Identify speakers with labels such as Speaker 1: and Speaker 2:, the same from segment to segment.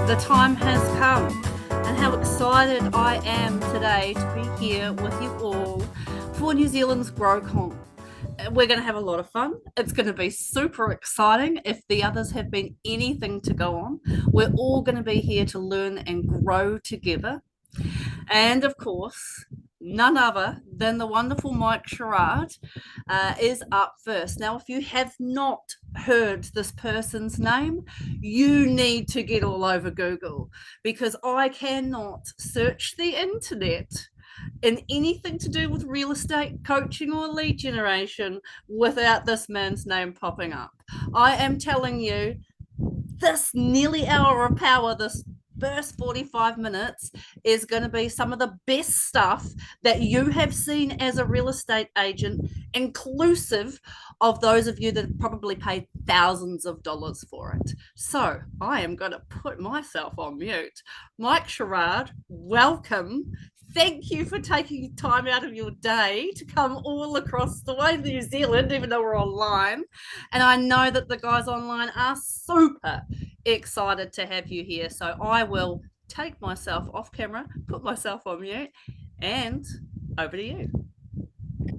Speaker 1: The time has come, and how excited I am today to be here with you all for New Zealand's GrowCon. We're going to have a lot of fun. It's going to be super exciting. If the others have been anything to go on, we're all going to be here to learn and grow together. And of course, none other than the wonderful Mike Sherrard is up first. Now, if you have not heard this person's name, you need to get all over Google, because I cannot search the internet in anything to do with real estate coaching or lead generation without this man's name popping up. I am telling you, this nearly hour of power, this first 45 minutes, is going to be some of the best stuff that you have seen as a real estate agent, inclusive of those of you that probably paid thousands of dollars for it. So I am going to put myself on mute. Mike Sherrard, welcome. Thank you for taking time out of your day to come all across the way to New Zealand, even though we're online. And I know that the guys online are super excited to have you here. So I will take myself off camera, put myself on mute, and over to you.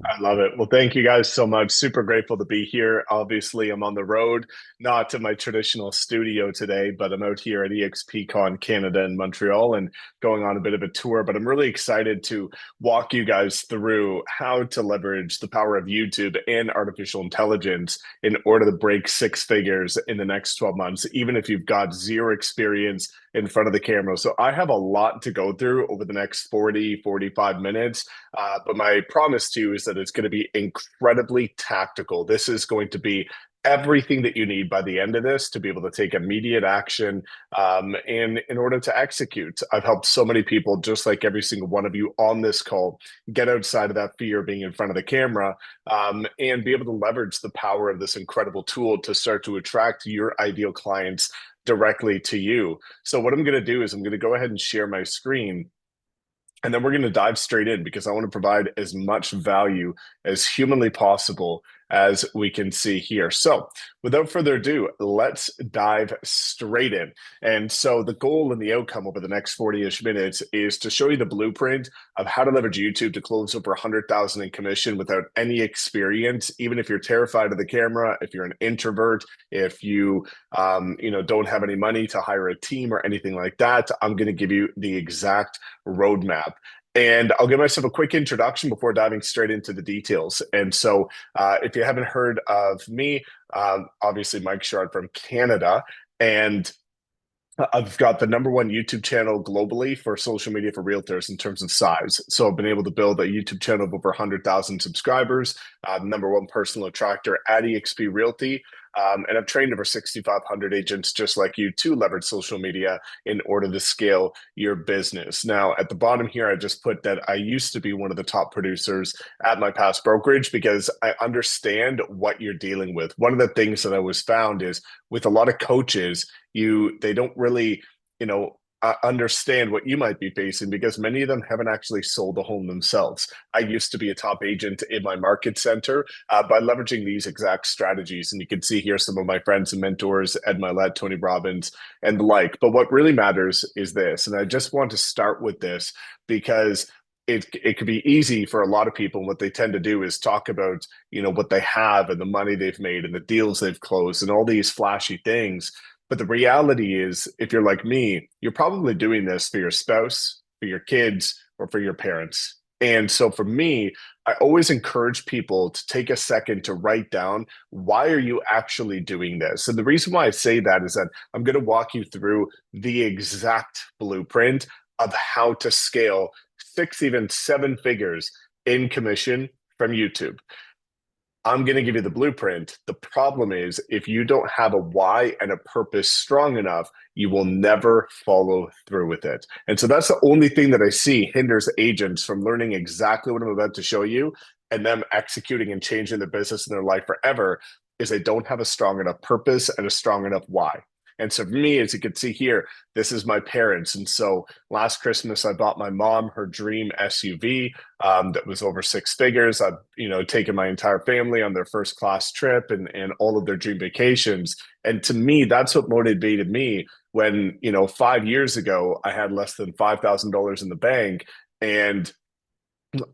Speaker 2: I love it. Well, thank you guys so much. Super grateful to be here. Obviously, I'm on the road, not to my traditional studio today, but I'm out here at eXp Canada in Montreal and going on a bit of a tour. But I'm really excited to walk you guys through how to leverage the power of YouTube and artificial intelligence in order to break six figures in the next 12 months, even if you've got zero experience in front of the camera. So I have a lot to go through over the next 45 minutes. But my promise to you is that it's going to be incredibly tactical. This is going to be everything that you need by the end of this to be able to take immediate action and in order to execute. I've helped so many people, just like every single one of you on this call, get outside of that fear of being in front of the camera and be able to leverage the power of this incredible tool to start to attract your ideal clients directly to you. So what I'm going to do is I'm going to go ahead and share my screen. And then we're going to dive straight in because I want to provide as much value as humanly possible as we can see here. So without further ado, let's dive straight in. And so the goal and the outcome over the next 40-ish minutes is to show you the blueprint of how to leverage YouTube to close over 100,000 in commission without any experience, even if you're terrified of the camera, if you're an introvert, if you don't have any money to hire a team or anything like that. I'm going to give you the exact roadmap. And I'll give myself a quick introduction before diving straight into the details. And so if you haven't heard of me, obviously Mike Sherrard from Canada, and I've got the #1 YouTube channel globally for social media for realtors in terms of size. So I've been able to build a YouTube channel of over 100,000 subscribers, #1 personal attractor at eXp Realty. And I've trained over 6,500 agents just like you to leverage social media in order to scale your business. Now, at the bottom here, I just put that I used to be one of the top producers at my past brokerage because I understand what you're dealing with. One of the things that I was found is with a lot of coaches, they don't really, understand what you might be facing because many of them haven't actually sold a home themselves. I used to be a top agent in my market center by leveraging these exact strategies. And you can see here some of my friends and mentors, Ed Milet, Tony Robbins, and the like. But what really matters is this. And I just want to start with this because it could be easy for a lot of people. And what they tend to do is talk about, what they have and the money they've made and the deals they've closed and all these flashy things. But the reality is, if you're like me, you're probably doing this for your spouse, for your kids, or for your parents. And so for me, I always encourage people to take a second to write down, why are you actually doing this? And the reason why I say that is that I'm going to walk you through the exact blueprint of how to scale 6, even 7 figures in commission from YouTube. I'm going to give you the blueprint. The problem is if you don't have a why and a purpose strong enough, you will never follow through with it. And so that's the only thing that I see hinders agents from learning exactly what I'm about to show you and them executing and changing their business and their life forever is they don't have a strong enough purpose and a strong enough why. And so for me, as you can see here, this is my parents. And so last Christmas, I bought my mom her dream SUV that was over 6 figures. I've, taken my entire family on their first class trip and all of their dream vacations. And to me, that's what motivated me when, 5 years ago, I had less than $5,000 in the bank. And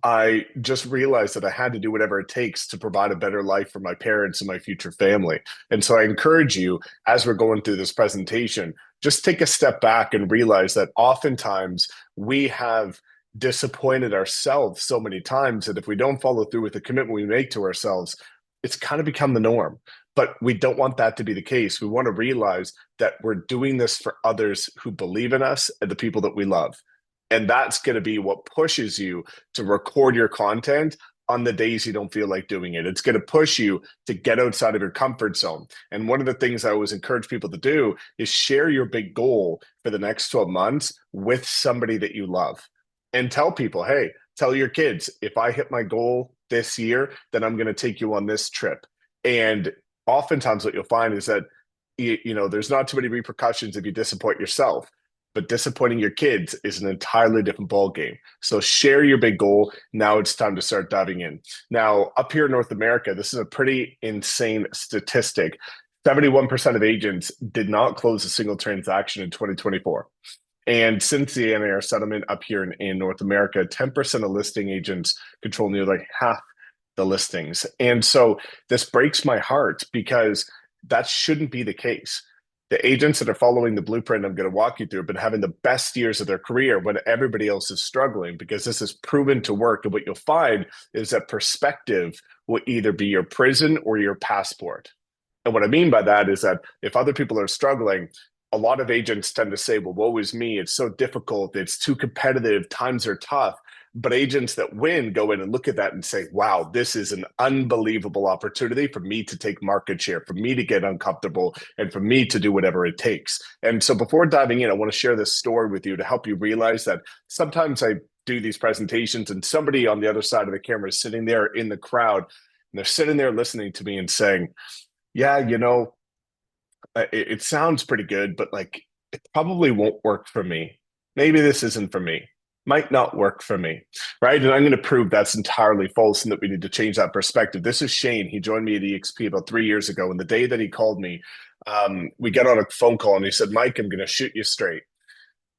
Speaker 2: I just realized that I had to do whatever it takes to provide a better life for my parents and my future family. And so I encourage you, as we're going through this presentation, just take a step back and realize that oftentimes we have disappointed ourselves so many times that if we don't follow through with the commitment we make to ourselves, it's kind of become the norm. But we don't want that to be the case. We want to realize that we're doing this for others who believe in us and the people that we love. And that's going to be what pushes you to record your content on the days you don't feel like doing it. It's going to push you to get outside of your comfort zone. And one of the things I always encourage people to do is share your big goal for the next 12 months with somebody that you love. And tell people, hey, tell your kids, if I hit my goal this year, then I'm going to take you on this trip. And oftentimes what you'll find is that, there's not too many repercussions if you disappoint yourself. But disappointing your kids is an entirely different ballgame. So share your big goal. Now it's time to start diving in. Now, up here in North America, this is a pretty insane statistic. 71% of agents did not close a single transaction in 2024. And since the NAR settlement up here in North America, 10% of listing agents control nearly half the listings. And so this breaks my heart because that shouldn't be the case. The agents that are following the blueprint I'm going to walk you through have been having the best years of their career when everybody else is struggling, because this is proven to work. And what you'll find is that perspective will either be your prison or your passport. And what I mean by that is that if other people are struggling, a lot of agents tend to say, well, woe is me. It's so difficult. It's too competitive. Times are tough. But agents that win go in and look at that and say, wow, this is an unbelievable opportunity for me to take market share, for me to get uncomfortable, and for me to do whatever it takes. And so before diving in, I want to share this story with you to help you realize that sometimes I do these presentations and somebody on the other side of the camera is sitting there in the crowd, and they're sitting there listening to me and saying, yeah, it sounds pretty good, but like, it probably won't work for me. Maybe this isn't for me. Might not work for me, right? And I'm going to prove that's entirely false and that we need to change that perspective. This is Shane. He joined me at eXp about 3 years ago. And the day that he called me, we got on a phone call and he said, Mike, I'm going to shoot you straight.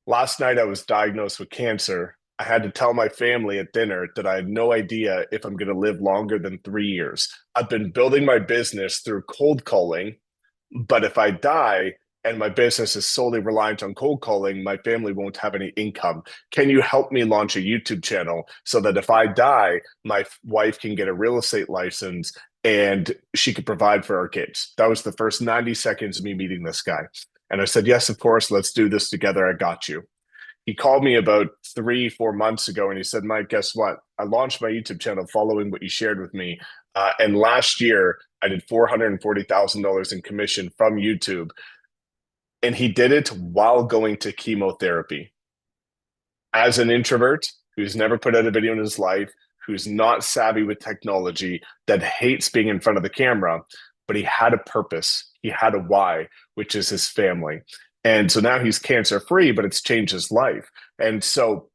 Speaker 2: Last night I was diagnosed with cancer. I had to tell my family at dinner that I had no idea if I'm going to live longer than 3 years. I've been building my business through cold calling, but if I die and my business is solely reliant on cold calling, my family won't have any income. Can you help me launch a YouTube channel so that if I die, my wife can get a real estate license and she could provide for our kids? That was the first 90 seconds of me meeting this guy. And I said, yes, of course, let's do this together. I got you. He called me about 3-4 months ago and he said, Mike, guess what? I launched my YouTube channel following what you shared with me. And last year, I did $440,000 in commission from YouTube. And he did it while going to chemotherapy. As an introvert who's never put out a video in his life, who's not savvy with technology, that hates being in front of the camera, but he had a purpose. He had a why, which is his family. And so now he's cancer free, but it's changed his life. And so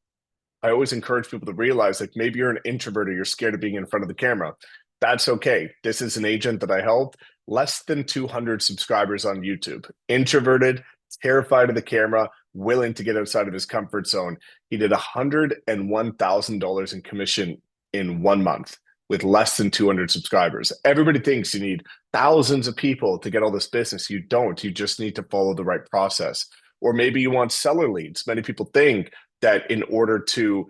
Speaker 2: I always encourage people to realize, like, maybe you're an introvert or you're scared of being in front of the camera. That's okay. This is an agent that I helped, less than 200 subscribers on YouTube, introverted, terrified of the camera, willing to get outside of his comfort zone. He did $101,000 in commission in 1 month with less than 200 subscribers. Everybody thinks you need thousands of people to get all this business. You don't. You just need to follow the right process. Or maybe you want seller leads. Many people think that in order to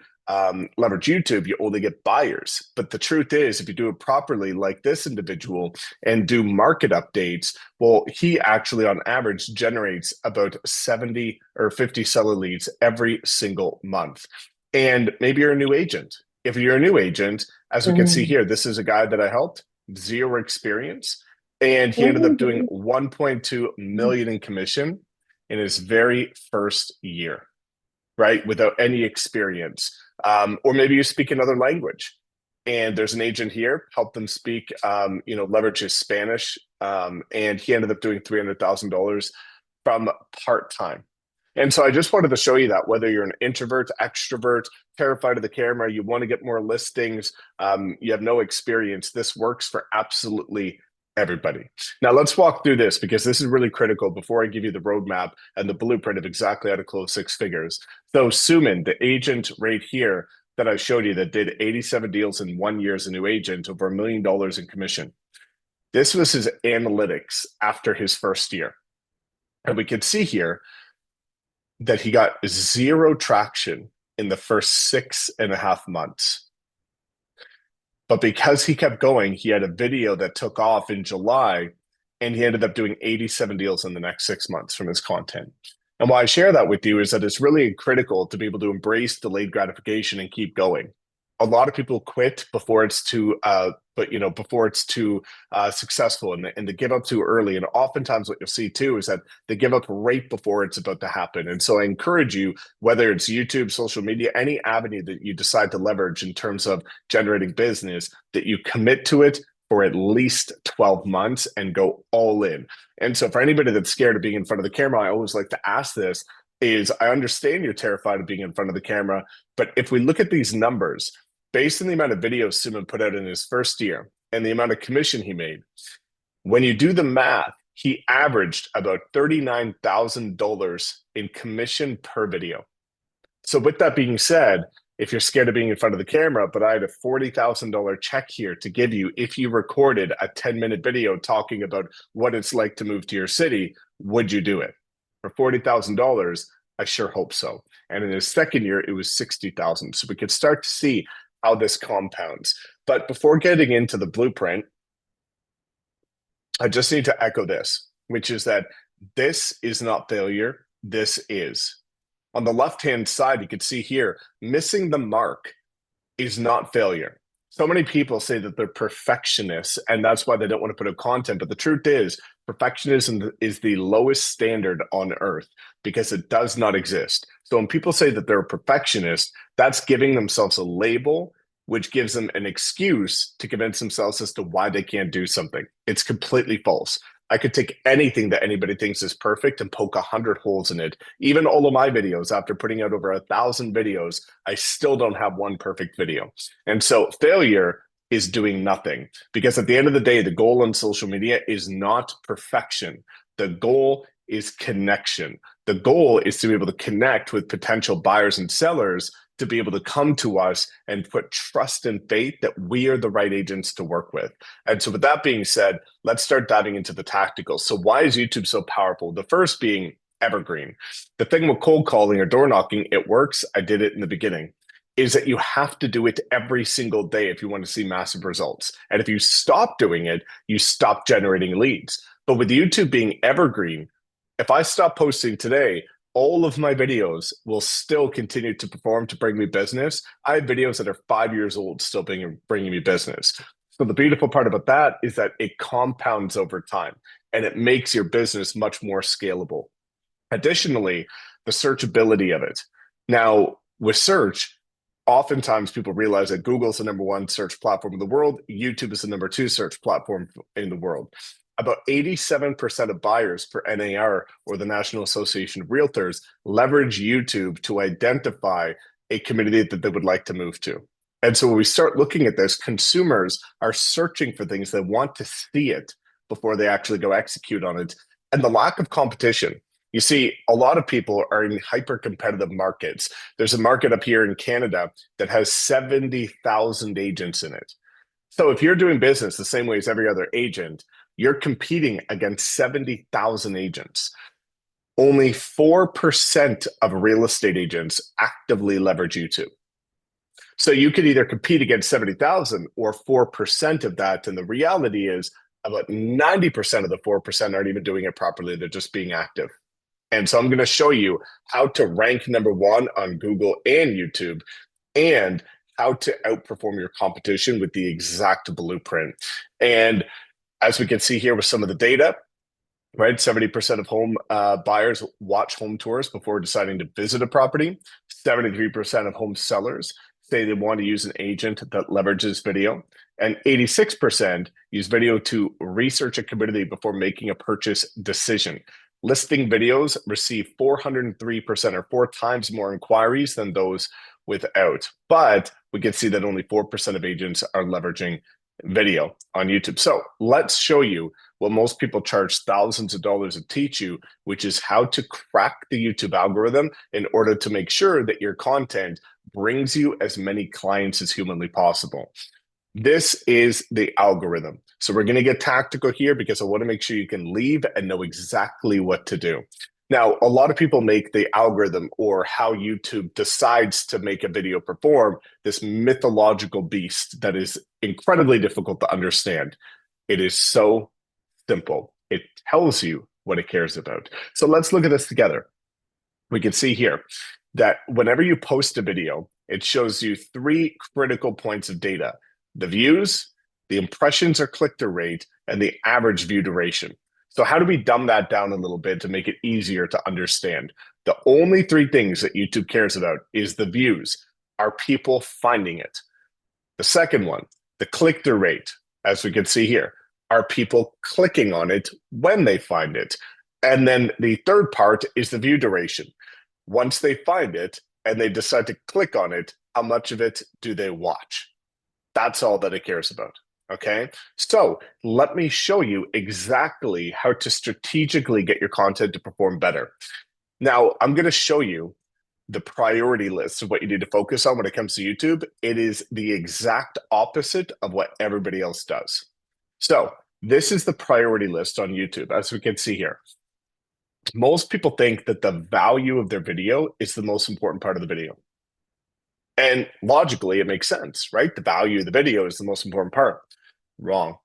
Speaker 2: leverage YouTube, you only get buyers. But the truth is, if you do it properly, like this individual, and do market updates, well, he actually on average generates about 70 or 50 seller leads every single month. And maybe you're a new agent. If you're a new agent, as we can see here, this is a guy that I helped, zero experience. And he ended up doing 1.2 million in commission in his very first year, right? Without any experience. Or maybe you speak another language and there's an agent here, help them speak, leverage his Spanish. And he ended up doing $300,000 from part-time. And so I just wanted to show you that whether you're an introvert, extrovert, terrified of the camera, you want to get more listings, you have no experience, this works for absolutely Everybody. Now let's walk through this because this is really critical before I give you the roadmap and the blueprint of exactly how to close six figures. So Suman, the agent right here that I showed you that did 87 deals in 1 year as a new agent, over $1 million in commission. This was his analytics after his first year. And we can see here that he got zero traction in the first 6.5 months. But because he kept going, he had a video that took off in July, and he ended up doing 87 deals in the next 6 months from his content. And why I share that with you is that it's really critical to be able to embrace delayed gratification and keep going. A lot of people quit before it's too, before it's too successful, and they give up too early. And oftentimes, what you'll see too is that they give up right before it's about to happen. And so, I encourage you, whether it's YouTube, social media, any avenue that you decide to leverage in terms of generating business, that you commit to it for at least 12 months and go all in. And so, for anybody that's scared of being in front of the camera, I always like to ask this: is I understand you're terrified of being in front of the camera, but if we look at these numbers, based on the amount of videos Suman put out in his first year and the amount of commission he made, when you do the math, he averaged about $39,000 in commission per video. So with that being said, if you're scared of being in front of the camera, but I had a $40,000 check here to give you if you recorded a 10-minute video talking about what it's like to move to your city, would you do it? For $40,000, I sure hope so. And in his second year, it was $60,000. So we could start to see how this compounds. But before getting into the blueprint, I just need to echo this, which is that this is not failure. This is. On the left-hand side, you can see here, missing the mark is not failure. So many people say that they're perfectionists, and that's why they don't want to put out content. But the truth is, perfectionism is the lowest standard on earth because it does not exist. So when people say that they're a perfectionist, that's giving themselves a label, which gives them an excuse to convince themselves as to why they can't do something. It's completely false. I could take anything that anybody thinks is perfect and poke 100 holes in it. Even all of my videos, after putting out over 1,000 videos, I still don't have one perfect video. And so failure is doing nothing, because at the end of the day, the goal on social media is not perfection. The goal is connection. The goal is to be able to connect with potential buyers and sellers, to be able to come to us and put trust and faith that we are the right agents to work with. And so with that being said, let's start diving into the tacticals. So why is YouTube so powerful? The first being evergreen. The thing with cold calling or door knocking, it works. I did it in the beginning. Is that you have to do it every single day if you want to see massive results. And if you stop doing it, you stop generating leads. But with YouTube being evergreen, if I stop posting today, all of my videos will still continue to perform to bring me business. I have videos that are 5 years old still bringing me business. So the beautiful part about that is that it compounds over time and it makes your business much more scalable. Additionally, the searchability of it. Now, with search, oftentimes people realize that Google is the #1 search platform in the world. YouTube is the #2 search platform in the world. About 87% of buyers for NAR, or the National Association of Realtors, leverage YouTube to identify a community that they would like to move to. And so when we start looking at this, consumers are searching for things. They want to see it before they actually go execute on it. And the lack of competition. You see, a lot of people are in hyper-competitive markets. There's a market up here in Canada that has 70,000 agents in it. So if you're doing business the same way as every other agent, you're competing against 70,000 agents. Only 4% of real estate agents actively leverage YouTube. So you could either compete against 70,000 or 4% of that. And the reality is about 90% of the 4% aren't even doing it properly. They're just being active. And so I'm going to show you how to rank #1 on Google and YouTube, and how to outperform your competition with the exact blueprint. And as we can see here with some of the data, right? 70% of home buyers watch home tours before deciding to visit a property. 73% of home sellers say they want to use an agent that leverages video. And 86% use video to research a community before making a purchase decision. Listing videos receive 403%, or 4 times more inquiries than those without. But we can see that only 4% of agents are leveraging video on YouTube. So let's show you what most people charge thousands of dollars to teach you, which is how to crack the YouTube algorithm in order to make sure that your content brings you as many clients as humanly possible. This is the algorithm. So we're going to get tactical here because I want to make sure you can leave and know exactly what to do. Now, a lot of people make the algorithm or how YouTube decides to make a video perform this mythological beast that is incredibly difficult to understand. It is so simple. It tells you what it cares about. So let's look at this together. We can see here that whenever you post a video, it shows you three critical points of data: the views, the impressions or click-through rate, and the average view duration. So how do we dumb that down a little bit to make it easier to understand? The only three things that YouTube cares about is the views. Are people finding it? The second one, the click-through rate, as we can see here. Are people clicking on it when they find it? And then the third part is the view duration. Once they find it and they decide to click on it, how much of it do they watch? That's all that it cares about. Okay, so let me show you exactly how to strategically get your content to perform better. Now, I'm going to show you the priority list of what you need to focus on when it comes to YouTube. It is the exact opposite of what everybody else does. So this is the priority list on YouTube, as we can see here. Most people think that the value of their video is the most important part of the video. And logically, it makes sense, right? The value of the video is the most important part. Wrong.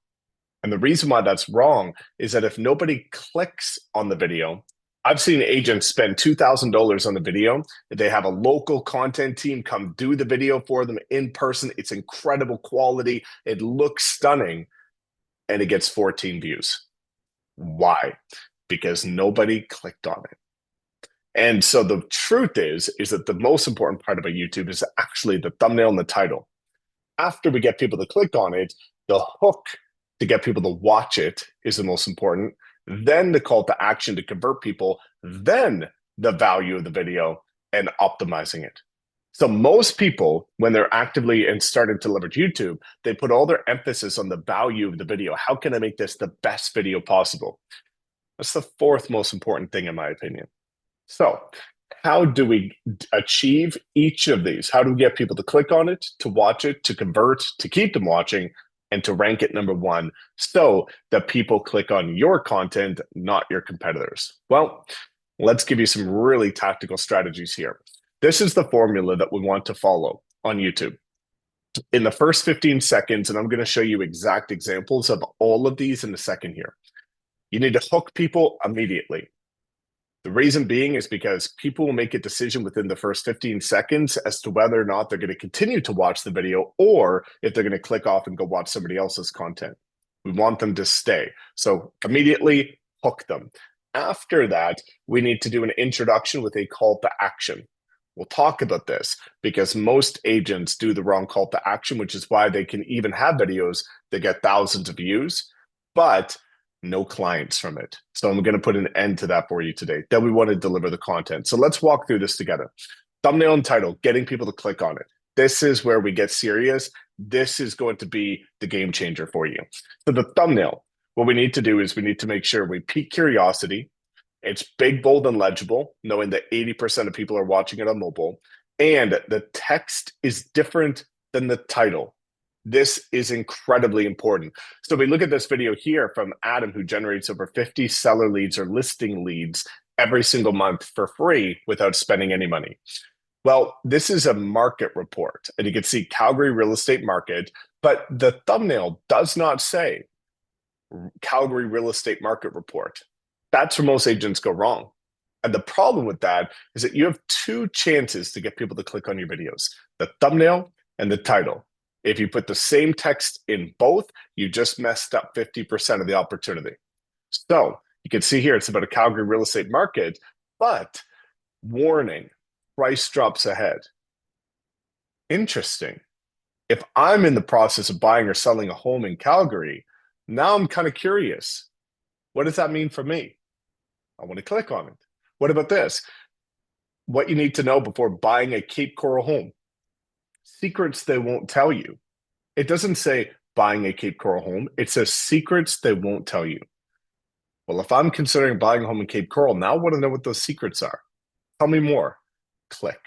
Speaker 2: And the reason why that's wrong is that if nobody clicks on the video, I've seen agents spend $2,000 on the video. They have a local content team come do the video for them in person. It's incredible quality. It looks stunning. And it gets 14 views. Why? Because nobody clicked on it. And so the truth is that the most important part about YouTube is actually the thumbnail and the title. After we get people to click on it, the hook to get people to watch it is the most important. Then the call to action to convert people, then the value of the video and optimizing it. So most people, when they're actively and starting to leverage YouTube, they put all their emphasis on the value of the video. How can I make this the best video possible? That's the fourth most important thing, in my opinion. So how do we achieve each of these? How do we get people to click on it, to watch it, to convert, to keep them watching, and to rank it number one so that people click on your content, not your competitors? Well, let's give you some really tactical strategies here. This is the formula that we want to follow on YouTube. In the first 15 seconds, and I'm going to show you exact examples of all of these in a second here, you need to hook people immediately. The reason being is because people will make a decision within the first 15 seconds as to whether or not they're going to continue to watch the video or if they're going to click off and go watch somebody else's content. We want them to stay. So immediately hook them. After that, we need to do an introduction with a call to action. We'll talk about this because most agents do the wrong call to action, which is why they can even have videos that get thousands of views, but no clients from it. So I'm going to put an end to that for you today. Then we want to deliver the content. So let's walk through this together. Thumbnail and title, getting people to click on it. This is where we get serious. This is going to be the game changer for you. So the thumbnail, what we need to do is we need to make sure we pique curiosity. It's big, bold, and legible, knowing that 80% of people are watching it on mobile. And the text is different than the title. This is incredibly important. So we look at this video here from Adam, who generates over 50 seller leads or listing leads every single month for free without spending any money. Well, this is a market report, and you can see Calgary real estate market, but the thumbnail does not say Calgary real estate market report. That's where most agents go wrong. And the problem with that is that you have two chances to get people to click on your videos, the thumbnail and the title. If you put the same text in both, you just messed up 50% of the opportunity. So you can see here, it's about a Calgary real estate market, but warning, price drops ahead. Interesting. If I'm in the process of buying or selling a home in Calgary, now I'm kind of curious. What does that mean for me? I want to click on it. What about this? What you need to know before buying a Cape Coral home. Secrets they won't tell you. It doesn't say buying a Cape Coral home. It says secrets they won't tell you. Well, if I'm considering buying a home in Cape Coral, now I want to know what those secrets are. Tell me more. Click.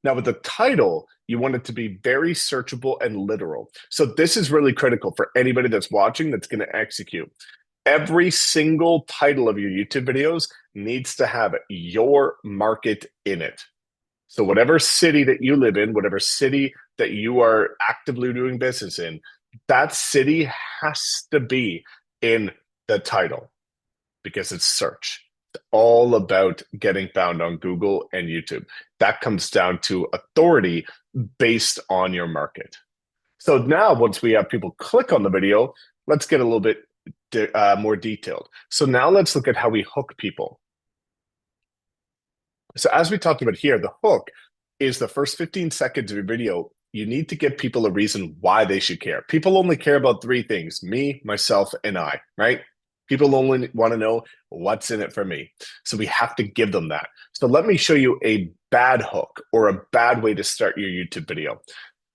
Speaker 2: Now, with the title, you want it to be very searchable and literal. So this is really critical for anybody that's watching that's going to execute. Every single title of your YouTube videos needs to have your market in it. So whatever city that you live in, whatever city that you are actively doing business in, that city has to be in the title because it's search. It's all about getting found on Google and YouTube. That comes down to authority based on your market. So now once we have people click on the video, let's get a little bit more detailed. So now let's look at how we hook people. So as we talked about here, the hook is the first 15 seconds of your video. You need to give people a reason why they should care. People only care about three things: me, myself, and I, right? People only want to know what's in it for me. So we have to give them that. So let me show you a bad hook or a bad way to start your YouTube video.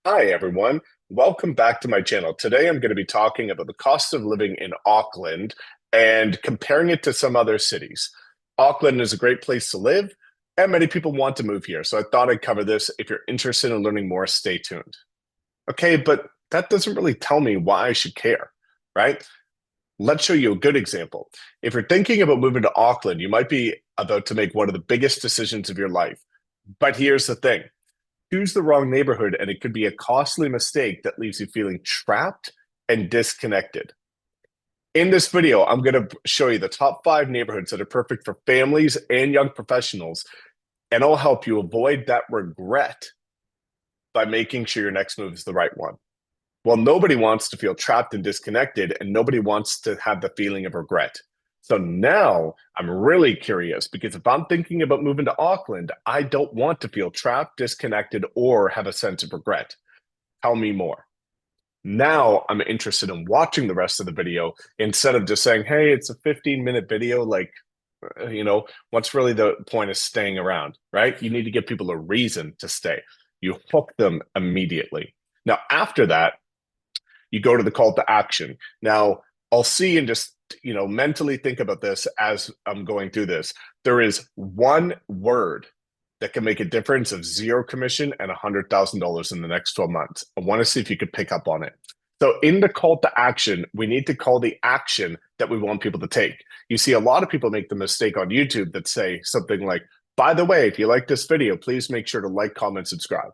Speaker 2: Hi, everyone. Welcome back to my channel. Today, I'm going to be talking about the cost of living in Auckland and comparing it to some other cities. Auckland is a great place to live, and many people want to move here. So I thought I'd cover this. If you're interested in learning more, stay tuned. Okay, but that doesn't really tell me why I should care, right? Let's show you a good example. If you're thinking about moving to Auckland, you might be about to make one of the biggest decisions of your life. But here's the thing. Choose the wrong neighborhood, and it could be a costly mistake that leaves you feeling trapped and disconnected. In this video, I'm going to show you the top 5 neighborhoods that are perfect for families and young professionals, and I'll help you avoid that regret by making sure your next move is the right one. Well, nobody wants to feel trapped and disconnected, and nobody wants to have the feeling of regret. So now I'm really curious, because if I'm thinking about moving to Auckland, I don't want to feel trapped, disconnected, or have a sense of regret. Tell me more. Now I'm interested in watching the rest of the video instead of just saying, hey, it's a 15-minute video. Like, what's really the point of staying around, right? You need to give people a reason to stay. You hook them immediately. Now, after that, you go to the call to action. Now, I'll see and just mentally think about this as I'm going through this. There is one word that can make a difference of 0 commission and $100,000 in the next 12 months. I want to see if you could pick up on it. So in the call to action, we need to call the action that we want people to take. You see, a lot of people make the mistake on YouTube that say something like, by the way, if you like this video, please make sure to like, comment, subscribe.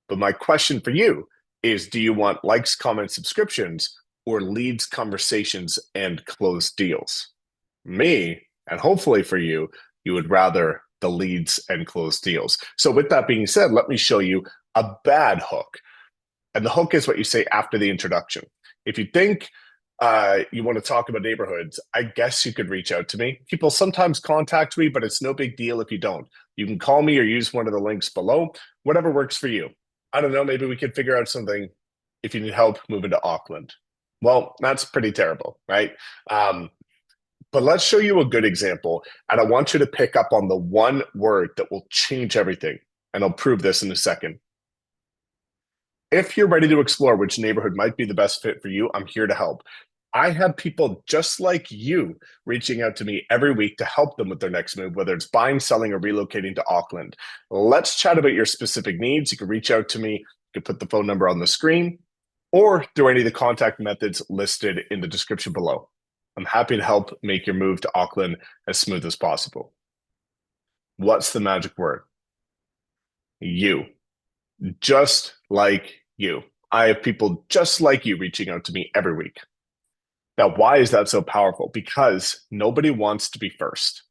Speaker 2: But my question for you is, do you want likes, comments, subscriptions, or leads, conversations, and closed deals? Me, and hopefully for you, you would rather the leads and closed deals. So with that being said, let me show you a bad hook. And the hook is what you say after the introduction. If you think you want to talk about neighborhoods, I guess you could reach out to me. People sometimes contact me, but it's no big deal if you don't. You can call me or use one of the links below, whatever works for you. I don't know, maybe we could figure out something if you need help moving to Auckland. Well, that's pretty terrible, right? But let's show you a good example. And I want you to pick up on the one word that will change everything. And I'll prove this in a second. If you're ready to explore which neighborhood might be the best fit for you, I'm here to help. I have people just like you reaching out to me every week to help them with their next move, whether it's buying, selling, or relocating to Auckland. Let's chat about your specific needs. You can reach out to me. You can put the phone number on the screen or through any of the contact methods listed in the description below. I'm happy to help make your move to Auckland as smooth as possible. What's the magic word? You. Just like you. I have people just like you reaching out to me every week. Now, why is that so powerful? Because nobody wants to be first.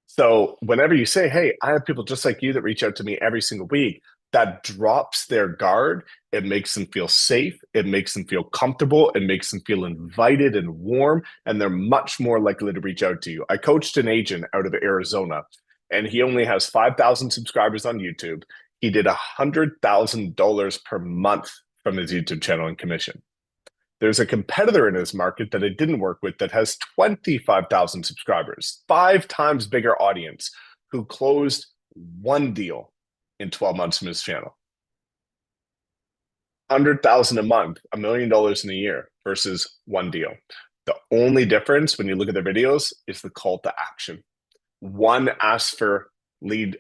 Speaker 2: So whenever you say, hey, I have people just like you that reach out to me every single week, that drops their guard. It makes them feel safe. It makes them feel comfortable. It makes them feel invited and warm, and they're much more likely to reach out to you. I coached an agent out of Arizona, and he only has 5,000 subscribers on YouTube. He did $100,000 per month from his YouTube channel in commission. There's a competitor in his market that it didn't work with that has 25,000 subscribers, 5 times bigger audience, who closed one deal in 12 months from his channel. 100,000 a month, $1 million in a year versus one deal. The only difference when you look at their videos is the call to action. One asks for lead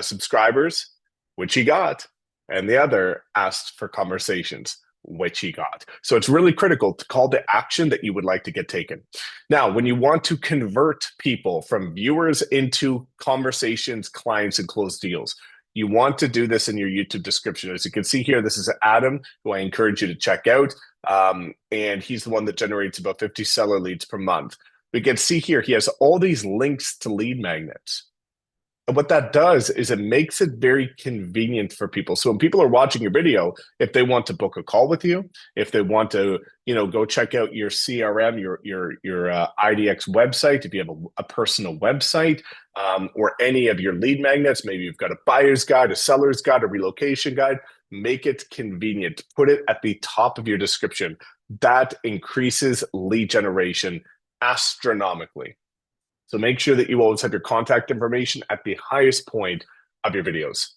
Speaker 2: subscribers, which he got, and the other asked for conversations, which he got. So it's really critical to call to action that you would like to get taken. Now, when you want to convert people from viewers into conversations, clients, and closed deals, you want to do this in your YouTube description. As you can see here, this is Adam, who I encourage you to check out. And he's the one that generates about 50 seller leads per month. We can see here, he has all these links to lead magnets. And what that does is it makes it very convenient for people. So when people are watching your video, if they want to book a call with you, if they want to, go check out your CRM, your IDX website, if you have a personal website, or any of your lead magnets, maybe you've got a buyer's guide, a seller's guide, a relocation guide, make it convenient. Put it at the top of your description. That increases lead generation astronomically. So make sure that you always have your contact information at the highest point of your videos.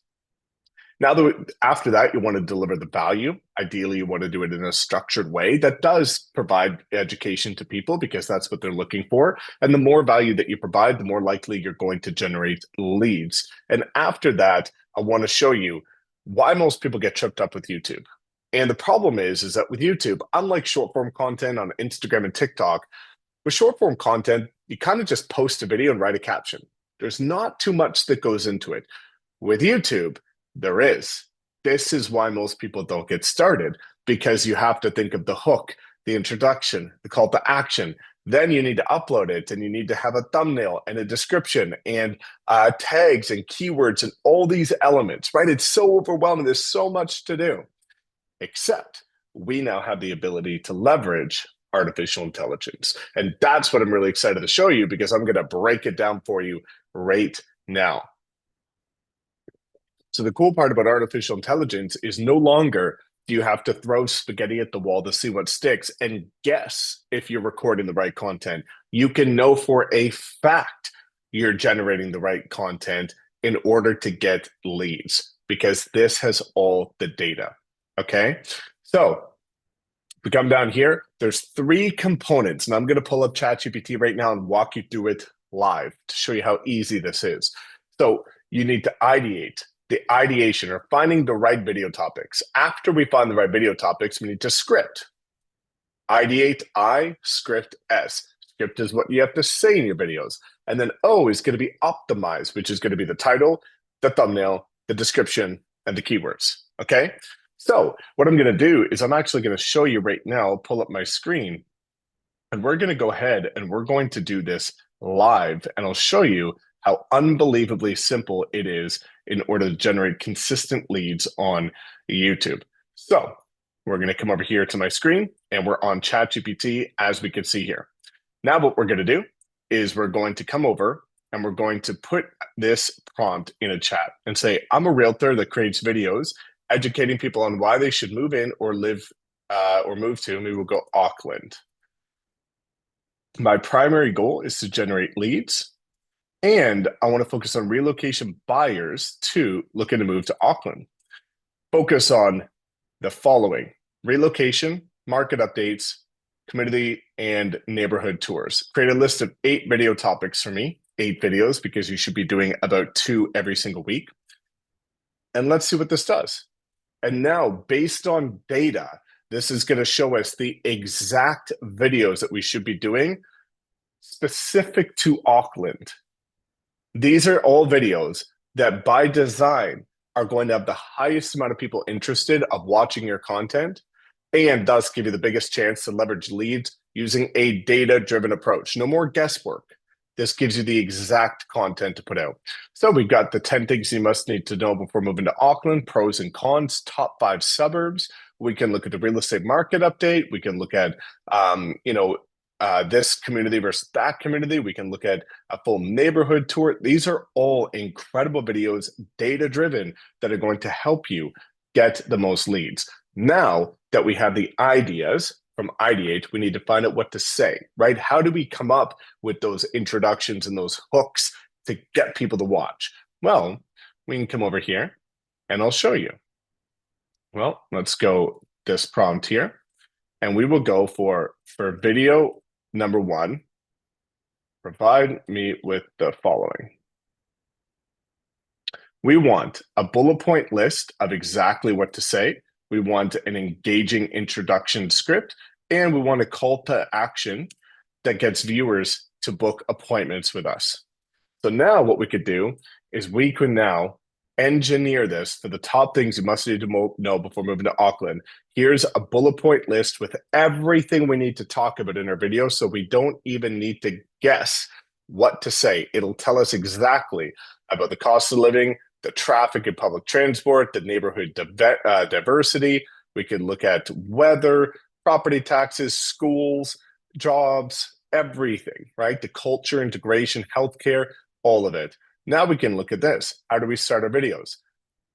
Speaker 2: Now, after that, you want to deliver the value. Ideally, you want to do it in a structured way that does provide education to people because that's what they're looking for. And the more value that you provide, the more likely you're going to generate leads. And after that, I want to show you why most people get tripped up with YouTube. And the problem is that with YouTube, unlike short form content on Instagram and TikTok, with short form content, you kind of just post a video and write a caption. There's not too much that goes into it. With YouTube, there is. This is why most people don't get started, because you have to think of the hook, the introduction, the call to action. Then you need to upload it, and you need to have a thumbnail and a description and tags and keywords and all these elements, right? It's so overwhelming. There's so much to do, except we now have the ability to leverage artificial intelligence. And that's what I'm really excited to show you, because I'm going to break it down for you right now. So the cool part about artificial intelligence is no longer do you have to throw spaghetti at the wall to see what sticks and guess if you're recording the right content. You can know for a fact you're generating the right content in order to get leads, because this has all the data. Okay. So we come down here, there's 3 components, and I'm going to pull up ChatGPT right now and walk you through it live to show you how easy this is. So you need to ideate, the ideation, or finding the right video topics. After we find the right video topics, we need to script. Ideate, I, script, S. Script is what you have to say in your videos. And then O is going to be optimized, which is going to be the title, the thumbnail, the description, and the keywords. Okay? So what I'm going to do is I'm actually going to show you right now. I'll pull up my screen, and we're going to go ahead and we're going to do this live, and I'll show you how unbelievably simple it is in order to generate consistent leads on YouTube. So we're going to come over here to my screen, and we're on ChatGPT, as we can see here. Now what we're going to do is we're going to come over and we're going to put this prompt in a chat and say, I'm a realtor that creates videos educating people on why they should move in or live or move to, maybe we'll go Auckland. My primary goal is to generate leads, and I want to focus on relocation buyers to looking to move to Auckland. Focus on the following: relocation, market updates, community, and neighborhood tours. Create a list of 8 video topics for me, 8 videos, because you should be doing about 2 every single week. And let's see what this does. And now, based on data, this is going to show us the exact videos that we should be doing specific to Auckland. These are all videos that by design are going to have the highest amount of people interested of watching your content, and thus give you the biggest chance to leverage leads using a data-driven approach. No more guesswork. This gives you the exact content to put out. So we've got the 10 things you must need to know before moving to Auckland, pros and cons, top 5 suburbs. We can look at the real estate market update. We can look at, this community versus that community. We can look at a full neighborhood tour. These are all incredible videos, data-driven, that are going to help you get the most leads. Now that we have the ideas from Ideate, we need to find out what to say, right? How do we come up with those introductions and those hooks to get people to watch? Well, we can come over here and I'll show you. Well, let's go this prompt here. And we will go for video number one, provide me with the following. We want a bullet point list of exactly what to say. We want an engaging introduction script, and we want a call to action that gets viewers to book appointments with us. So now what we could do is we can now engineer this for the top things you must need to know before moving to Auckland. Here's a bullet point list with everything we need to talk about in our video, so we don't even need to guess what to say. It'll tell us exactly about the cost of living, the traffic and public transport, the neighborhood diversity. We can look at weather, property taxes, schools, jobs, everything, right? The culture, integration, healthcare, all of it. Now we can look at this. How do we start our videos?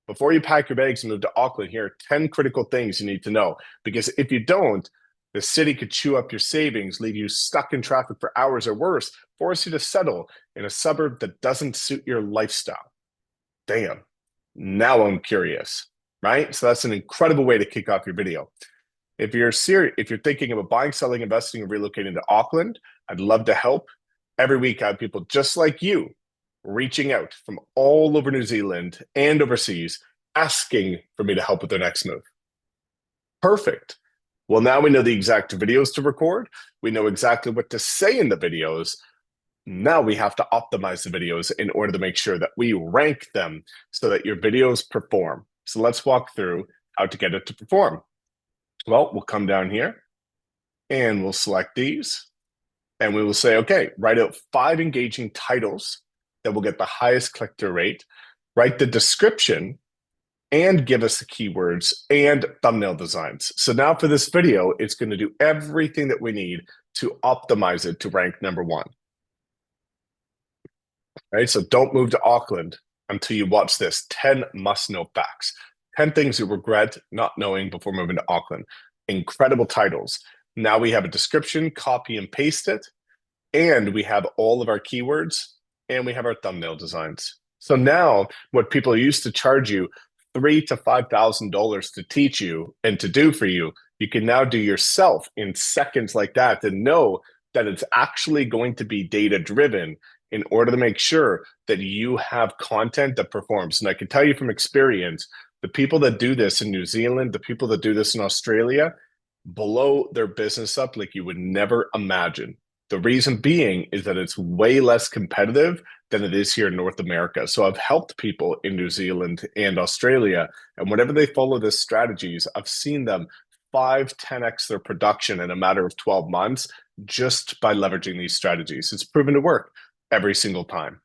Speaker 2: Before you pack your bags and move to Auckland, here are 10 critical things you need to know. Because if you don't, the city could chew up your savings, leave you stuck in traffic for hours, or worse, force you to settle in a suburb that doesn't suit your lifestyle. Damn, now I'm curious, right? So that's an incredible way to kick off your video. If you're serious, if you're thinking about buying, selling, investing, or relocating to Auckland, I'd love to help. Every week, I have people just like you reaching out from all over New Zealand and overseas, asking for me to help with their next move. Perfect. Well, now we know the exact videos to record. We know exactly what to say in the videos. Now we have to optimize the videos in order to make sure that we rank them so that your videos perform. So let's walk through how to get it to perform. Well, we'll come down here and we'll select these and we will say, okay, write out 5 engaging titles that will get the highest click-through rate, write the description, and give us the keywords and thumbnail designs. So now for this video, it's going to do everything that we need to optimize it to rank number 1. Right? So don't move to Auckland until you watch this 10 must-know facts. 10 things you regret not knowing before moving to Auckland. Incredible titles. Now we have a description, copy and paste it, and we have all of our keywords, and we have our thumbnail designs. So now what people used to charge you $3,000 to $5,000 to teach you and to do for you, you can now do yourself in seconds like that and know that it's actually going to be data-driven in order to make sure that you have content that performs. And I can tell you from experience, the people that do this in New Zealand, the people that do this in Australia, blow their business up like you would never imagine. The reason being is that it's way less competitive than it is here in North America. So I've helped people in New Zealand and Australia, and whenever they follow these strategies, I've seen them 5-10x their production in a matter of 12 months just by leveraging these strategies. It's proven to work every single time.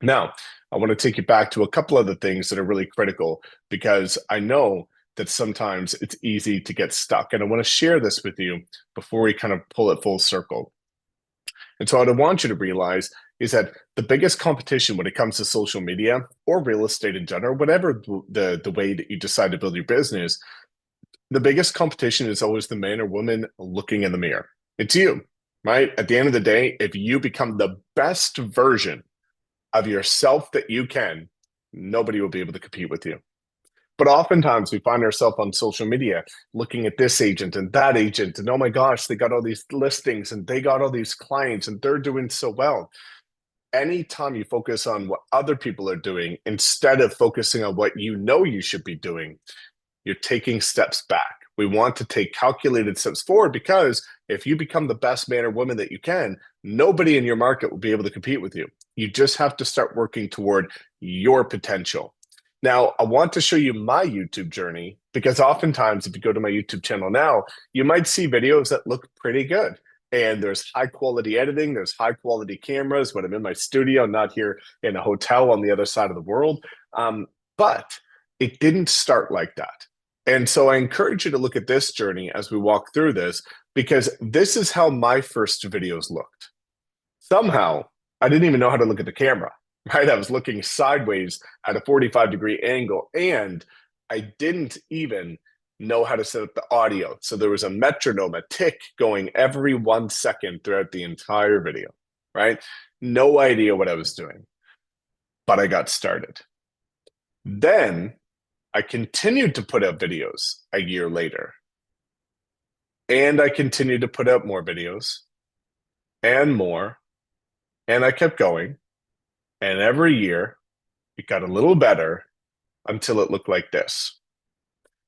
Speaker 2: Now, I want to take you back to a couple of the things that are really critical because I know that sometimes it's easy to get stuck. And I want to share this with you before we kind of pull it full circle. And so what I want you to realize is that the biggest competition when it comes to social media or real estate in general, whatever the way that you decide to build your business, the biggest competition is always the man or woman looking in the mirror. It's you, right? At the end of the day, if you become the best version of yourself that you can, nobody will be able to compete with you. But oftentimes we find ourselves on social media looking at this agent and that agent, and oh my gosh, they got all these listings and they got all these clients and they're doing so well. Anytime you focus on what other people are doing instead of focusing on what you know you should be doing, you're taking steps back. We want to take calculated steps forward because if you become the best man or woman that you can, nobody in your market will be able to compete with you. You just have to start working toward your potential. Now, I want to show you my YouTube journey because oftentimes if you go to my YouTube channel now, you might see videos that look pretty good. And there's high quality editing, there's high quality cameras when I'm in my studio, not here in a hotel on the other side of the world. But it didn't start like that. And so I encourage you to look at this journey as we walk through this, because this is how my first videos looked. Somehow, I didn't even know how to look at the camera, right? I was looking sideways at a 45-degree angle, and I didn't even know how to set up the audio. So there was a metronome, a tick going every 1 second throughout the entire video, right? No idea what I was doing, but I got started. Then I continued to put out videos a year later. And I continued to put out more videos and more. And I kept going. And every year it got a little better until it looked like this.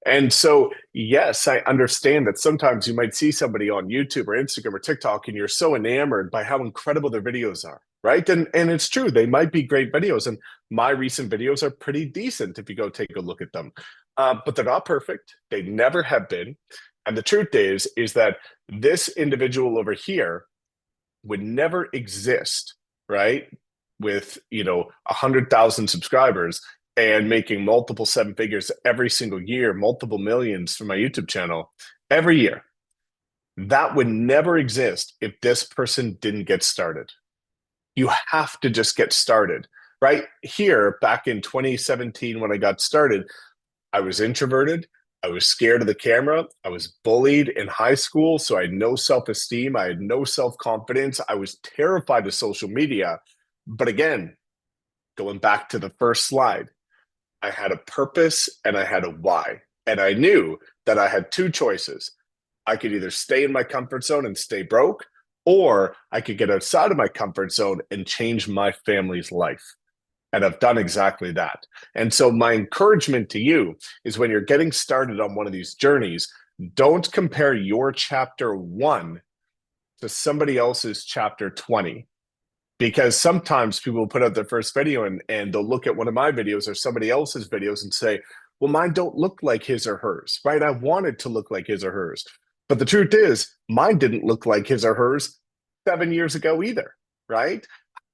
Speaker 2: And so, yes, I understand that sometimes you might see somebody on YouTube or Instagram or TikTok and you're so enamored by how incredible their videos are, right? And it's true, they might be great videos. And my recent videos are pretty decent if you go take a look at them. But they're not perfect. They never have been. And the truth is that this individual over here would never exist, right? With, 100,000 subscribers and making multiple seven figures every single year, multiple millions from my YouTube channel every year. That would never exist if this person didn't get started. You have to just get started, right? Here, back in 2017, when I got started, I was introverted. I was scared of the camera. I was bullied in high school, so I had no self-esteem. I had no self-confidence. I was terrified of social media. But again, going back to the first slide, I had a purpose and I had a why. And I knew that I had two choices. I could either stay in my comfort zone and stay broke, or I could get outside of my comfort zone and change my family's life. And I've done exactly that. And so my encouragement to you is when you're getting started on one of these journeys, don't compare your chapter 1 to somebody else's chapter 20. Because sometimes people will put out their first video and they'll look at one of my videos or somebody else's videos and say, well, mine don't look like his or hers, right? I want it to look like his or hers. But the truth is, mine didn't look like his or hers 7 years ago either, right?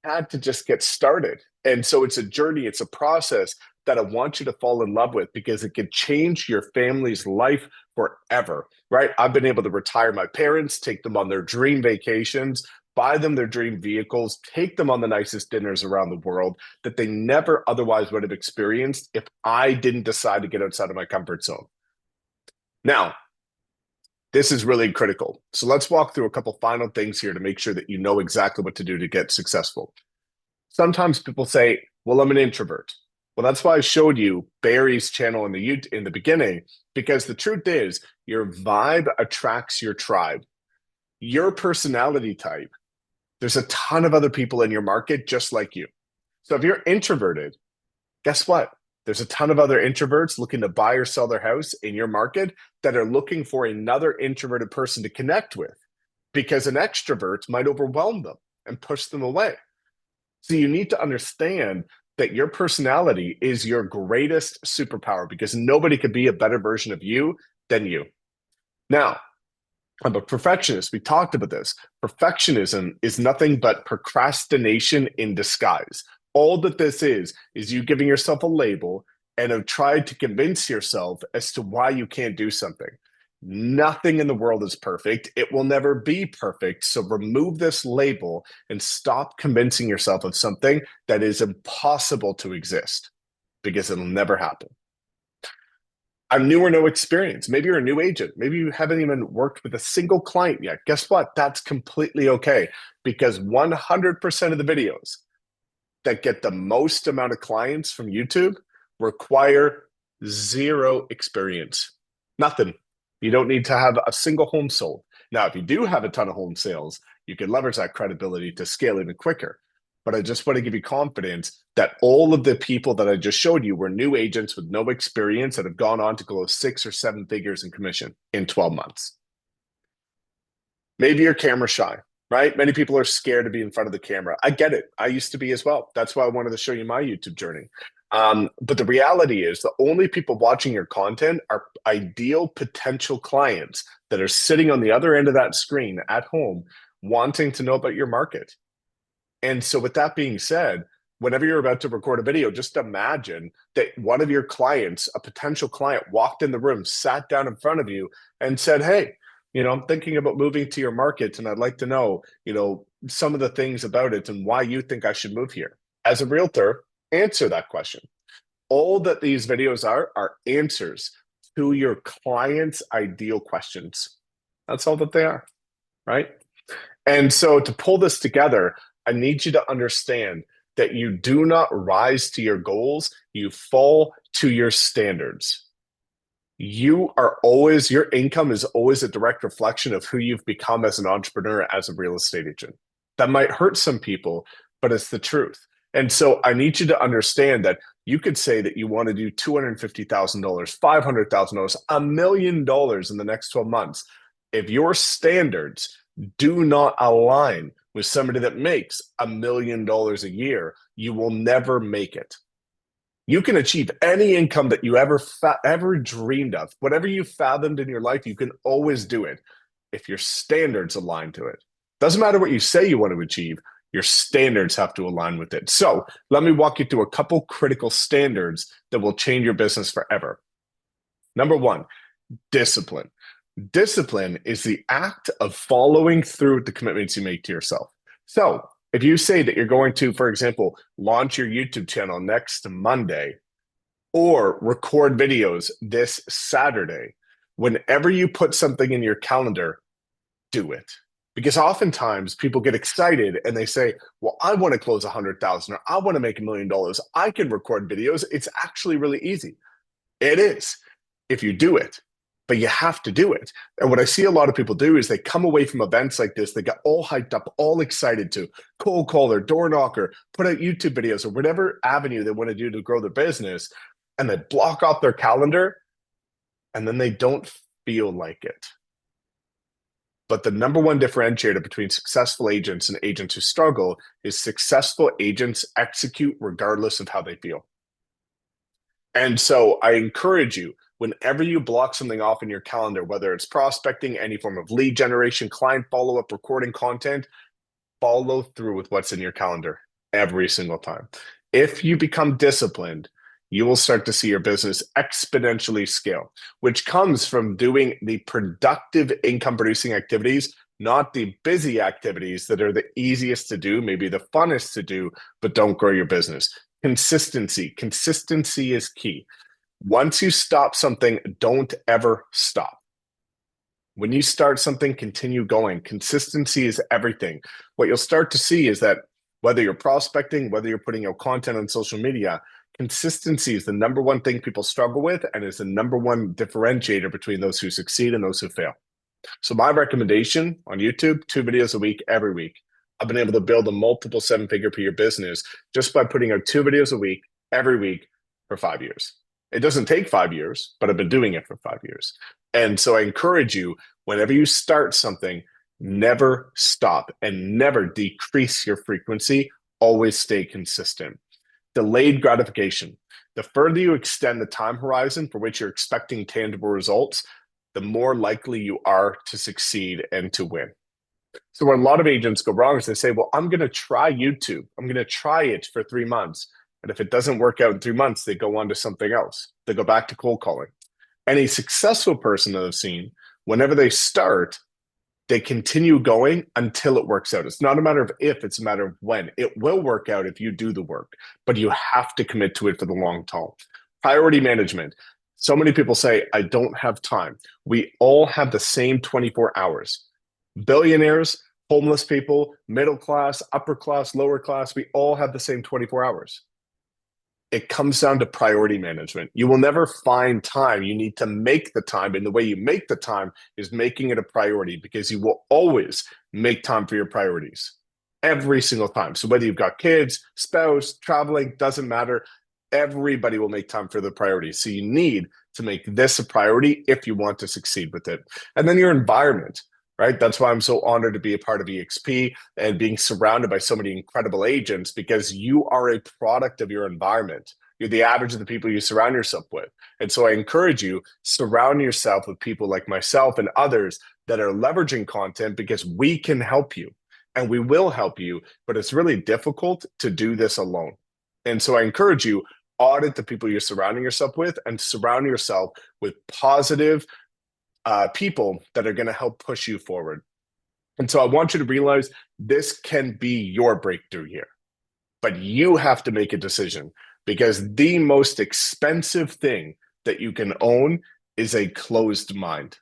Speaker 2: I had to just get started. And so it's a journey, it's a process that I want you to fall in love with because it could change your family's life forever, right? I've been able to retire my parents, take them on their dream vacations, buy them their dream vehicles, take them on the nicest dinners around the world that they never otherwise would have experienced if I didn't decide to get outside of my comfort zone. Now, this is really critical. So let's walk through a couple final things here to make sure that you know exactly what to do to get successful. Sometimes people say, well, I'm an introvert. Well, that's why I showed you Barry's channel in the beginning, because the truth is your vibe attracts your tribe. Your personality type, there's a ton of other people in your market just like you. So if you're introverted, guess what? There's a ton of other introverts looking to buy or sell their house in your market that are looking for another introverted person to connect with because an extrovert might overwhelm them and push them away. So you need to understand that your personality is your greatest superpower because nobody could be a better version of you than you. Now, I'm a perfectionist. We talked about this. Perfectionism is nothing but procrastination in disguise. All that this is you giving yourself a label and have tried to convince yourself as to why you can't do something. Nothing in the world is perfect. It will never be perfect. So remove this label and stop convincing yourself of something that is impossible to exist because it'll never happen. I'm new or no experience. Maybe you're a new agent. Maybe you haven't even worked with a single client yet. Guess what? That's completely okay because 100% of the videos that get the most amount of clients from YouTube require zero experience. Nothing. You don't need to have a single home sold. Now, if you do have a ton of home sales, you can leverage that credibility to scale even quicker. But I just want to give you confidence that all of the people that I just showed you were new agents with no experience that have gone on to close 6 or 7 figures in commission in 12 months. Maybe you're camera shy, right? Many people are scared to be in front of the camera. I get it. I used to be as well. That's why I wanted to show you my YouTube journey. But the reality is the only people watching your content are ideal potential clients that are sitting on the other end of that screen at home wanting to know about your market. And so with that being said, whenever you're about to record a video, just imagine that one of your clients, a potential client, walked in the room, sat down in front of you and said, hey, I'm thinking about moving to your market and I'd like to know, some of the things about it and why you think I should move here. As a realtor, answer that question. All that these videos are answers to your client's ideal questions. That's all that they are, right? And so to pull this together, I need you to understand that you do not rise to your goals, you fall to your standards. Your income is always a direct reflection of who you've become as an entrepreneur, as a real estate agent. That might hurt some people, but it's the truth. And so I need you to understand that you could say that you want to do $250,000, $500,000, $1 million in the next 12 months. If your standards do not align with somebody that makes $1 million a year, you will never make it. You can achieve any income that you ever dreamed of. Whatever you fathomed in your life, you can always do it if your standards align to it. Doesn't matter what you say you want to achieve, your standards have to align with it. So let me walk you through a couple critical standards that will change your business forever. Number one, discipline. Discipline is the act of following through with the commitments you make to yourself. So if you say that you're going to, for example, launch your YouTube channel next Monday or record videos this Saturday, whenever you put something in your calendar, do it. Because oftentimes people get excited and they say, well, I want to close 100,000 or I want to make $1 million. I can record videos. It's actually really easy. It is if you do it. But you have to do it. And what I see a lot of people do is they come away from events like this, they get all hyped up, all excited to cold caller, door knocker, put out YouTube videos or whatever avenue they want to do to grow their business. And they block off their calendar and then they don't feel like it. But the number one differentiator between successful agents and agents who struggle is successful agents execute regardless of how they feel. And so I encourage you, whenever you block something off in your calendar, whether it's prospecting, any form of lead generation, client follow-up, recording content, follow through with what's in your calendar every single time. If you become disciplined, you will start to see your business exponentially scale, which comes from doing the productive income-producing activities, not the busy activities that are the easiest to do, maybe the funnest to do, but don't grow your business. Consistency. Consistency is key. Once you stop something, don't ever stop. When you start something, continue going. Consistency is everything. What you'll start to see is that whether you're prospecting, whether you're putting out content on social media, consistency is the number one thing people struggle with and is the number one differentiator between those who succeed and those who fail. So my recommendation on YouTube, 2 videos a week, every week. I've been able to build a multiple 7-figure per year business just by putting out 2 videos a week, every week for 5 years. It doesn't take 5 years, but I've been doing it for 5 years. And so I encourage you, whenever you start something, never stop and never decrease your frequency. Always stay consistent. Delayed gratification. The further you extend the time horizon for which you're expecting tangible results, the more likely you are to succeed and to win. So where a lot of agents go wrong is they say, well, I'm going to try YouTube. I'm going to try it for 3 months. And if it doesn't work out in 3 months, they go on to something else. They go back to cold calling. Any successful person that I've seen, whenever they start, they continue going until it works out. It's not a matter of if, it's a matter of when. It will work out if you do the work, but you have to commit to it for the long term. Priority management. So many people say, I don't have time. We all have the same 24 hours. Billionaires, homeless people, middle class, upper class, lower class, we all have the same 24 hours. It comes down to priority management. You will never find time. You need to make the time. And the way you make the time is making it a priority, because you will always make time for your priorities every single time. So whether you've got kids, spouse, traveling, doesn't matter. Everybody will make time for the priorities. So you need to make this a priority if you want to succeed with it. And then your environment, right? That's why I'm so honored to be a part of eXp and being surrounded by so many incredible agents, because you are a product of your environment. You're the average of the people you surround yourself with. And so I encourage you, surround yourself with people like myself and others that are leveraging content, because we can help you and we will help you, but it's really difficult to do this alone. And so I encourage you, audit the people you're surrounding yourself with and surround yourself with positive people that are going to help push you forward. And so I want you to realize this can be your breakthrough year, but you have to make a decision, because the most expensive thing that you can own is a closed mind.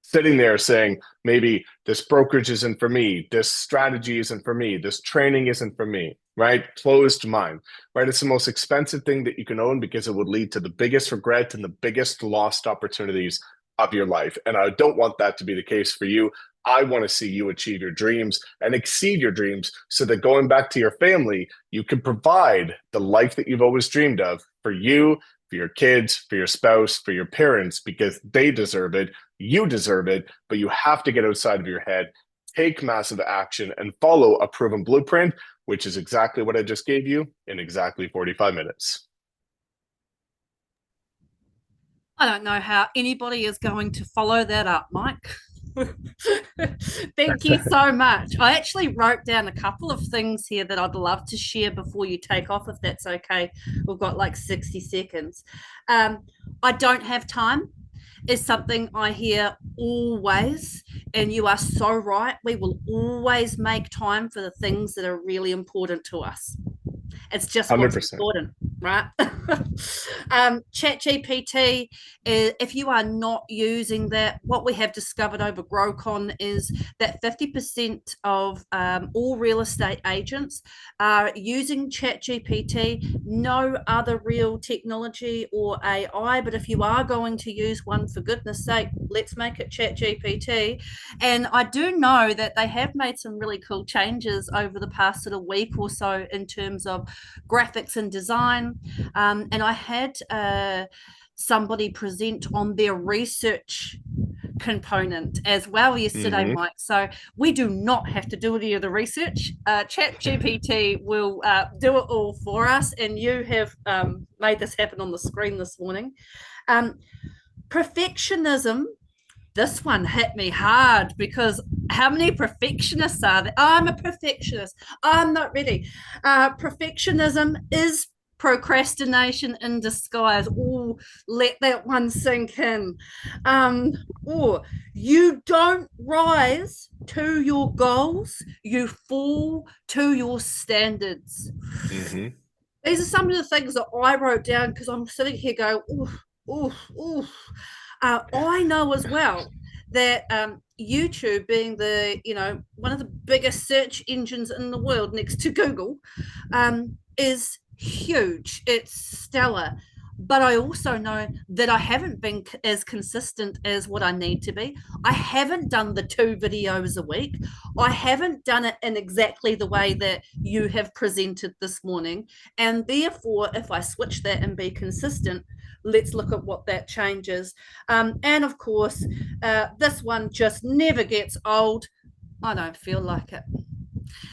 Speaker 2: Sitting there saying, maybe this brokerage isn't for me, this strategy isn't for me, this training isn't for me. right? Closed mind, right? It's the most expensive thing that you can own because it would lead to the biggest regret and the biggest lost opportunities of your life. And I don't want that to be the case for you. I want to see you achieve your dreams and exceed your dreams so that going back to your family, you can provide the life that you've always dreamed of for you, for your kids, for your spouse, for your parents, because they deserve it. You deserve it, but you have to get outside of your head, take massive action, and follow a proven blueprint, which is exactly what I just gave you in exactly 45 minutes.
Speaker 1: I don't know how anybody is going to follow that up, Mike. Thank you so much. I actually wrote down a couple of things here that I'd love to share before you take off, if that's okay. We've got like 60 seconds. I don't have time is something I hear always, and you are so right. We will always make time for the things that are really important to us. It's just what's
Speaker 2: 100%.
Speaker 1: important, right? Chat GPT, if you are not using that, what we have discovered over GrowCon is that 50% of all real estate agents are using Chat GPT, no other real technology or AI. But if you are going to use one, for goodness sake, let's make it Chat GPT. And I do know that they have made some really cool changes over the past sort of week or so in terms of graphics and design. And I had somebody present on their research component as well yesterday, Mike. So we do not have to do any of the research. Chat GPT will do it all for us. And you have made this happen on the screen this morning. Perfectionism, this one hit me hard because how many perfectionists are there? I'm a perfectionist. I'm not ready. Perfectionism is procrastination in disguise. Oh, let that one sink in. Or you don't rise to your goals, you fall to your standards.
Speaker 2: Mm-hmm.
Speaker 1: These are some of the things that I wrote down because I'm sitting here going, ooh, ooh, ooh. I know as well that YouTube, being the one of the biggest search engines in the world next to Google, is huge. It's stellar. But I also know that I haven't been as consistent as what I need to be. I haven't done the 2 videos a week. I haven't done it in exactly the way that you have presented this morning. And therefore, if I switch that and be consistent, let's look at what that changes. And of course, this one just never gets old. I don't feel like it.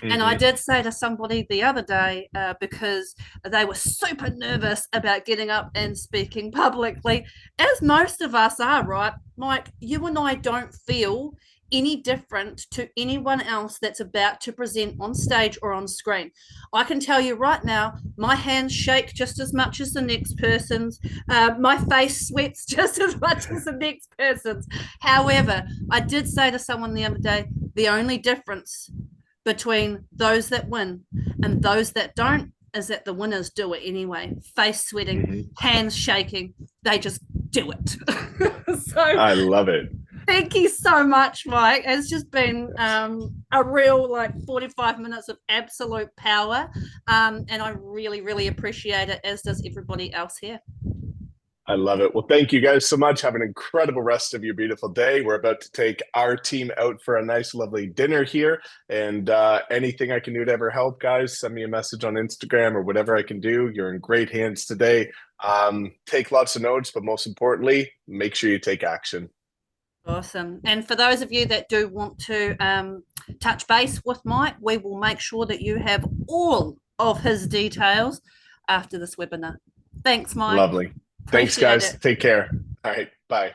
Speaker 1: And I did say to somebody the other day, because they were super nervous about getting up and speaking publicly, as most of us are, right? Mike, you and I don't feel any different to anyone else that's about to present on stage or on screen. I can tell you right now, my hands shake just as much as the next person's. My face sweats just as much as the next person's. However, I did say to someone the other day, the only difference between those that win and those that don't is that the winners do it anyway. Face sweating, hands shaking, they just do it. So
Speaker 2: I love it.
Speaker 1: Thank you so much, Mike. It's just been a real 45 minutes of absolute power. And I really, really appreciate it, as does everybody else here.
Speaker 2: I love it. Well, thank you guys so much. Have an incredible rest of your beautiful day. We're about to take our team out for a nice, lovely dinner here. And anything I can do to ever help, guys, send me a message on Instagram or whatever I can do. You're in great hands today. Take lots of notes, but most importantly, make sure you take action.
Speaker 1: Awesome. And for those of you that do want to touch base with Mike, we will make sure that you have all of his details after this webinar. Thanks, Mike.
Speaker 2: Lovely. Thanks, guys. Take care. All right. Bye.